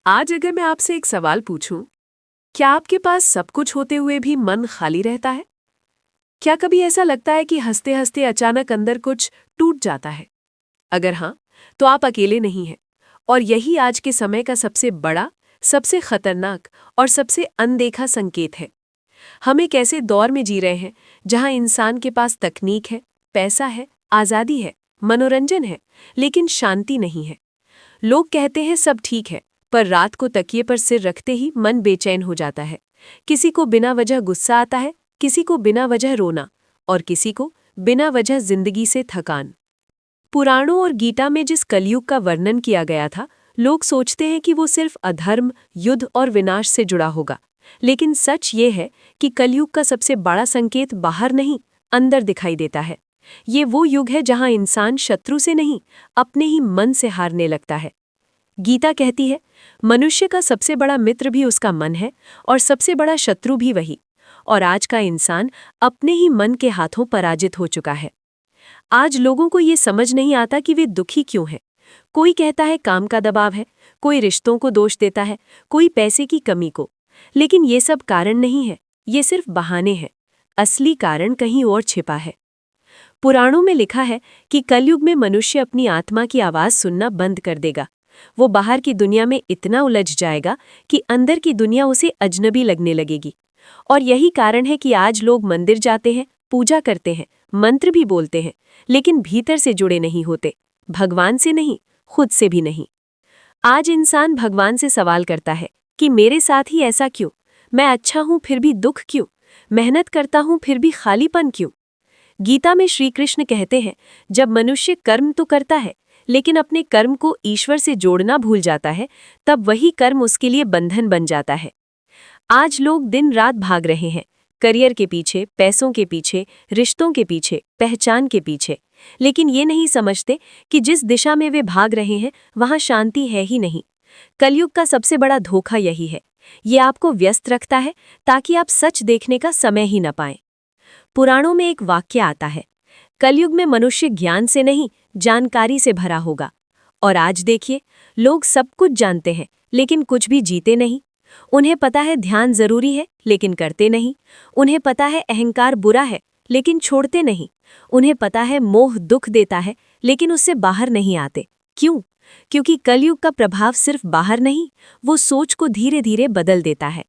आज अगर मैं आपसे एक सवाल पूछूं, क्या आपके पास सब कुछ होते हुए भी मन खाली रहता है? क्या कभी ऐसा लगता है कि हंसते हंसते अचानक अंदर कुछ टूट जाता है? अगर हाँ, तो आप अकेले नहीं हैं। और यही आज के समय का सबसे बड़ा, सबसे खतरनाक और सबसे अनदेखा संकेत है। हम एक ऐसे दौर में जी रहे हैं जहां इंसान के पास तकनीक है, पैसा है, आज़ादी है, मनोरंजन है, लेकिन शांति नहीं है। लोग कहते हैं सब ठीक है, पर रात को तकिए पर सिर रखते ही मन बेचैन हो जाता है। किसी को बिना वजह गुस्सा आता है, किसी को बिना वजह रोना, और किसी को बिना वजह जिंदगी से थकान। पुराणों और गीता में जिस कलयुग का वर्णन किया गया था, लोग सोचते हैं कि वो सिर्फ अधर्म, युद्ध और विनाश से जुड़ा होगा। लेकिन सच ये है कि कलयुग का सबसे बड़ा संकेत बाहर नहीं, अंदर दिखाई देता है। ये वो युग है जहां इंसान शत्रु से नहीं, अपने ही मन से हारने लगता है। गीता कहती है, मनुष्य का सबसे बड़ा मित्र भी उसका मन है और सबसे बड़ा शत्रु भी वही। और आज का इंसान अपने ही मन के हाथों पराजित हो चुका है। आज लोगों को ये समझ नहीं आता कि वे दुखी क्यों हैं। कोई कहता है काम का दबाव है, कोई रिश्तों को दोष देता है, कोई पैसे की कमी को। लेकिन ये सब कारण नहीं है, ये सिर्फ बहाने हैं। असली कारण कहीं और छिपा है। पुराणों में लिखा है कि कलयुग में मनुष्य अपनी आत्मा की आवाज़ सुनना बंद कर देगा। वो बाहर की दुनिया में इतना उलझ जाएगा कि अंदर की दुनिया उसे अजनबी लगने लगेगी। और यही कारण है कि आज लोग मंदिर जाते हैं, पूजा करते हैं, मंत्र भी बोलते हैं, लेकिन भीतर से जुड़े नहीं होते। भगवान से नहीं, खुद से भी नहीं। आज इंसान भगवान से सवाल करता है कि मेरे साथ ही ऐसा क्यों? मैं अच्छा हूं फिर भी दुख क्यों? मेहनत करता हूं फिर भी खालीपन क्यों? गीता में श्री कृष्ण कहते हैं, जब मनुष्य कर्म तो करता है, लेकिन अपने कर्म को ईश्वर से जोड़ना भूल जाता है, तब वही कर्म उसके लिए बंधन बन जाता है। आज लोग दिन रात भाग रहे हैं, करियर के पीछे, पैसों के पीछे, रिश्तों के पीछे, पहचान के पीछे। लेकिन ये नहीं समझते कि जिस दिशा में वे भाग रहे हैं, वहां शांति है ही नहीं। कलयुग का सबसे बड़ा धोखा यही है। ये आपको व्यस्त रखता है ताकि आप सच देखने का समय ही न पाएं। पुराणों में एक वाक्य आता है, कलयुग में मनुष्य ज्ञान से नहीं, जानकारी से भरा होगा। और आज देखिए, लोग सब कुछ जानते हैं, लेकिन कुछ भी जीते नहीं। उन्हें पता है ध्यान जरूरी है, लेकिन करते नहीं। उन्हें पता है अहंकार बुरा है, लेकिन छोड़ते नहीं। उन्हें पता है मोह दुख देता है, लेकिन उससे बाहर नहीं आते। क्यों? क्योंकि कलयुग का प्रभाव सिर्फ बाहर नहीं, वो सोच को धीरे धीरे बदल देता है।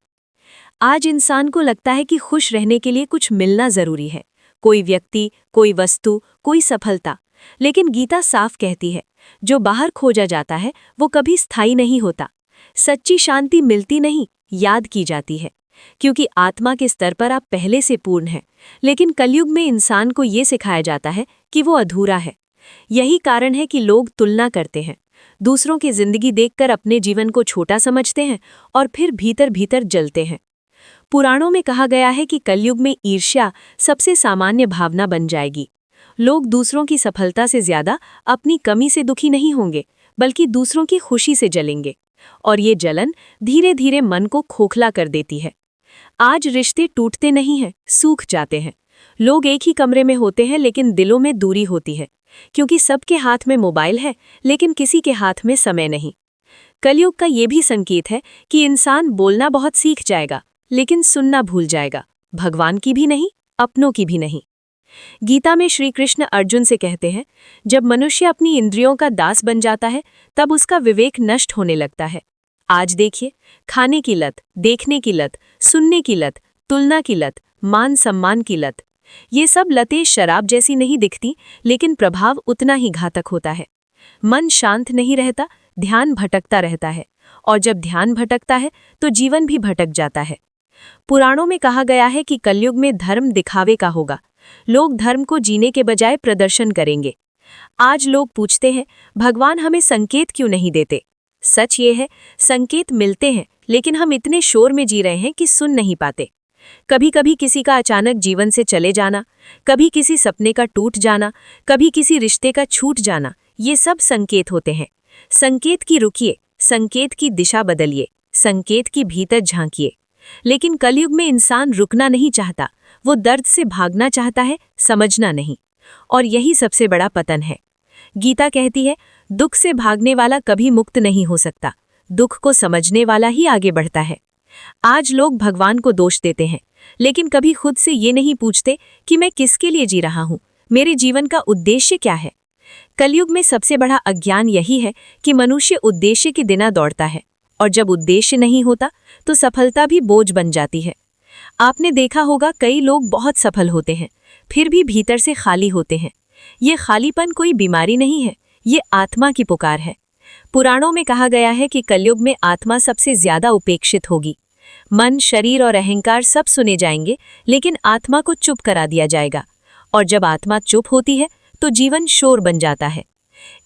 आज इंसान को लगता है कि खुश रहने के लिए कुछ मिलना जरूरी है, कोई व्यक्ति, कोई वस्तु, कोई सफलता। लेकिन गीता साफ कहती है, जो बाहर खोजा जाता है वो कभी स्थायी नहीं होता। सच्ची शांति मिलती नहीं, याद की जाती है। क्योंकि आत्मा के स्तर पर आप पहले से पूर्ण हैं, लेकिन कलयुग में इंसान को ये सिखाया जाता है कि वो अधूरा है। यही कारण है कि लोग तुलना करते हैं, दूसरों की जिंदगी देखकर अपने जीवन को छोटा समझते हैं और फिर भीतर भीतर जलते हैं। पुराणों में कहा गया है कि कलयुग में ईर्ष्या सबसे सामान्य भावना बन जाएगी। लोग दूसरों की सफलता से ज्यादा अपनी कमी से दुखी नहीं होंगे, बल्कि दूसरों की खुशी से जलेंगे। और ये जलन धीरे धीरे मन को खोखला कर देती है। आज रिश्ते टूटते नहीं हैं, सूख जाते हैं। लोग एक ही कमरे में होते हैं, लेकिन दिलों में दूरी होती है। क्योंकि सबके हाथ में मोबाइल है, लेकिन किसी के हाथ में समय नहीं। कलयुग का ये भी संकेत है कि इंसान बोलना बहुत सीख जाएगा, लेकिन सुनना भूल जाएगा। भगवान की भी नहीं, अपनों की भी नहीं। गीता में श्री कृष्ण अर्जुन से कहते हैं, जब मनुष्य अपनी इंद्रियों का दास बन जाता है, तब उसका विवेक नष्ट होने लगता है। आज देखिए, खाने की लत, देखने की लत, सुनने की लत, तुलना की लत, मान सम्मान की लत, ये सब लतें शराब जैसी नहीं दिखती, लेकिन प्रभाव उतना ही घातक होता है। मन शांत नहीं रहता, ध्यान भटकता रहता है। और जब ध्यान भटकता है, तो जीवन भी भटक जाता है। पुराणों में कहा गया है कि कलयुग में धर्म दिखावे का होगा। लोग धर्म को जीने के बजाय प्रदर्शन करेंगे। आज लोग पूछते हैं, भगवान हमें संकेत क्यों नहीं देते? सच ये है, संकेत मिलते हैं, लेकिन हम इतने शोर में जी रहे हैं कि सुन नहीं पाते। कभी कभी किसी का अचानक जीवन से चले जाना, कभी किसी सपने का टूट जाना, कभी किसी रिश्ते का छूट जाना, ये सब संकेत होते हैं। संकेत की रुकिए, संकेत की दिशा बदलिए, संकेत की भीतर झांकिए। लेकिन कलयुग में इंसान रुकना नहीं चाहता, वो दर्द से भागना चाहता है, समझना नहीं। और यही सबसे बड़ा पतन है। गीता कहती है, दुख से भागने वाला कभी मुक्त नहीं हो सकता, दुख को समझने वाला ही आगे बढ़ता है। आज लोग भगवान को दोष देते हैं, लेकिन कभी खुद से ये नहीं पूछते कि मैं किसके लिए जी रहा हूँ, मेरे जीवन का उद्देश्य क्या है। कलयुग में सबसे बड़ा अज्ञान यही है कि मनुष्य उद्देश्य के बिना दौड़ता है, और जब उद्देश्य नहीं होता तो सफलता भी बोझ बन जाती है। आपने देखा होगा कई लोग बहुत सफल होते हैं, फिर भी भीतर से खाली होते हैं। ये खालीपन कोई बीमारी नहीं है, ये आत्मा की पुकार है। पुराणों में कहा गया है कि कलयुग में आत्मा सबसे ज्यादा उपेक्षित होगी। मन, शरीर और अहंकार सब सुने जाएंगे, लेकिन आत्मा को चुप करा दिया जाएगा। और जब आत्मा चुप होती है तो जीवन शोर बन जाता है।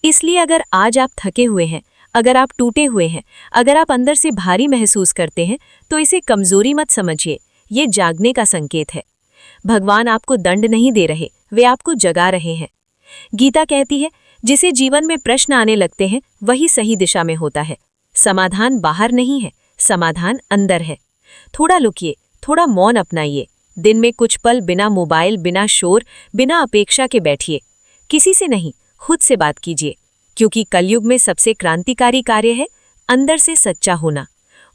इसलिए अगर आज आप थके हुए हैं, अगर आप टूटे हुए हैं, अगर आप अंदर से भारी महसूस करते हैं, तो इसे कमजोरी मत समझिए, ये जागने का संकेत है। भगवान आपको दंड नहीं दे रहे, वे आपको जगा रहे हैं। गीता कहती है, जिसे जीवन में प्रश्न आने लगते हैं वही सही दिशा में होता है। समाधान बाहर नहीं है, समाधान अंदर है। थोड़ा लुकिए, थोड़ा मौन अपनाइए। दिन में कुछ पल बिना मोबाइल, बिना शोर, बिना अपेक्षा के बैठिए। किसी से नहीं, खुद से बात कीजिए, क्योंकि कलयुग में सबसे क्रांतिकारी कार्य है अंदर से सच्चा होना।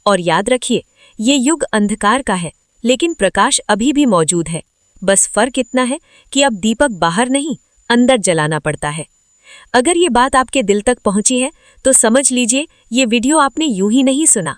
और याद रखिए, ये युग अंधकार का है, लेकिन प्रकाश अभी भी मौजूद है। बस फर्क इतना है कि अब दीपक बाहर नहीं, अंदर जलाना पड़ता है। अगर ये बात आपके दिल तक पहुंची है तो समझ लीजिए ये वीडियो आपने यूं ही नहीं सुना,